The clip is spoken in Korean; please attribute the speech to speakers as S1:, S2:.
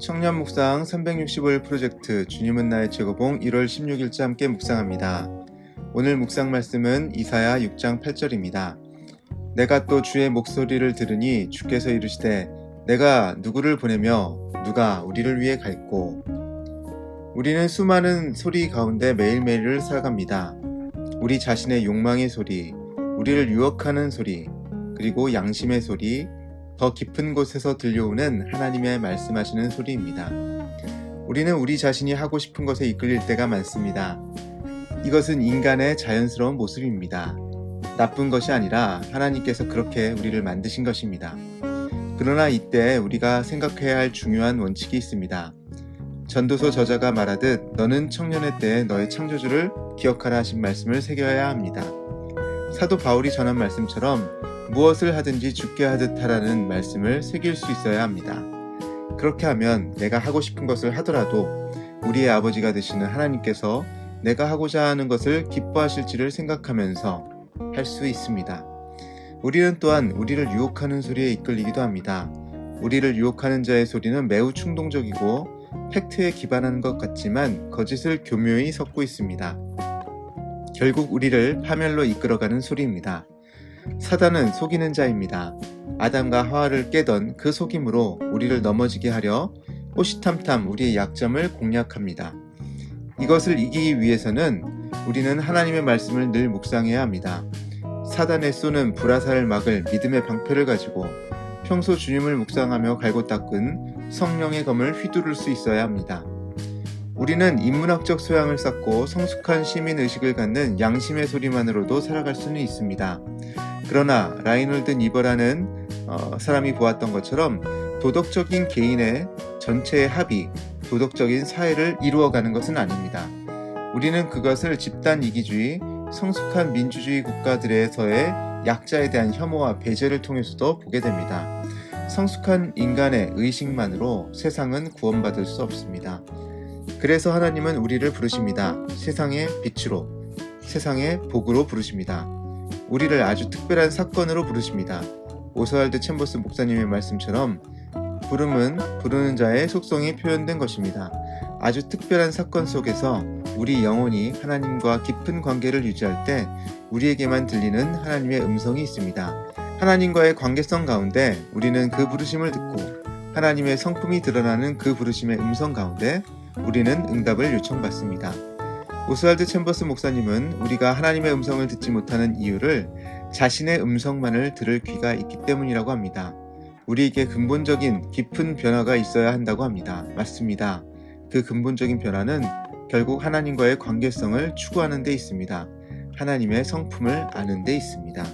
S1: 청년 묵상 365일 프로젝트 주님은 나의 최고봉 1월 16일째 함께 묵상합니다. 오늘 묵상 말씀은 이사야 6장 8절입니다. 내가 또 주의 목소리를 들으니 주께서 이르시되 내가 누구를 보내며 누가 우리를 위해 갈꼬. 우리는 수많은 소리 가운데 매일매일을 살아갑니다. 우리 자신의 욕망의 소리, 우리를 유혹하는 소리, 그리고 양심의 소리, 더 깊은 곳에서 들려오는 하나님의 말씀하시는 소리입니다. 우리는 우리 자신이 하고 싶은 것에 이끌릴 때가 많습니다. 이것은 인간의 자연스러운 모습입니다. 나쁜 것이 아니라 하나님께서 그렇게 우리를 만드신 것입니다. 그러나 이때 우리가 생각해야 할 중요한 원칙이 있습니다. 전도서 저자가 말하듯 너는 청년의 때에 너의 창조주를 기억하라 하신 말씀을 새겨야 합니다. 사도 바울이 전한 말씀처럼 무엇을 하든지 주께 하듯 하라는 말씀을 새길 수 있어야 합니다. 그렇게 하면 내가 하고 싶은 것을 하더라도 우리의 아버지가 되시는 하나님께서 내가 하고자 하는 것을 기뻐하실지를 생각하면서 할 수 있습니다. 우리는 또한 우리를 유혹하는 소리에 이끌리기도 합니다. 우리를 유혹하는 자의 소리는 매우 충동적이고 팩트에 기반하는 것 같지만 거짓을 교묘히 섞고 있습니다. 결국 우리를 파멸로 이끌어가는 소리입니다. 사단은 속이는 자입니다. 아담과 하와를 깨던 그 속임으로 우리를 넘어지게 하려 호시탐탐 우리의 약점을 공략합니다. 이것을 이기기 위해서는 우리는 하나님의 말씀을 늘 묵상해야 합니다. 사단의 쏘는 불화살을 막을 믿음의 방패를 가지고 평소 주님을 묵상하며 갈고 닦은 성령의 검을 휘두를 수 있어야 합니다. 우리는 인문학적 소양을 쌓고 성숙한 시민의식을 갖는 양심의 소리만으로도 살아갈 수는 있습니다. 그러나 라이놀드 니버라는 사람이 보았던 것처럼 도덕적인 개인의 전체의 합이 도덕적인 사회를 이루어가는 것은 아닙니다. 우리는 그것을 집단 이기주의, 성숙한 민주주의 국가들에서의 약자에 대한 혐오와 배제를 통해서도 보게 됩니다. 성숙한 인간의 의식만으로 세상은 구원받을 수 없습니다. 그래서 하나님은 우리를 부르십니다. 세상의 빛으로, 세상의 복으로 부르십니다. 우리를 아주 특별한 사건으로 부르십니다. 오스왈드 챔버스 목사님의 말씀처럼 부름은 부르는 자의 속성이 표현된 것입니다. 아주 특별한 사건 속에서 우리 영혼이 하나님과 깊은 관계를 유지할 때 우리에게만 들리는 하나님의 음성이 있습니다. 하나님과의 관계성 가운데 우리는 그 부르심을 듣고 하나님의 성품이 드러나는 그 부르심의 음성 가운데 우리는 응답을 요청받습니다. 오스왈드 챔버스 목사님은 우리가 하나님의 음성을 듣지 못하는 이유를 자신의 음성만을 들을 귀가 있기 때문이라고 합니다. 우리에게 근본적인 깊은 변화가 있어야 한다고 합니다. 맞습니다. 그 근본적인 변화는 결국 하나님과의 관계성을 추구하는 데 있습니다. 하나님의 성품을 아는 데 있습니다.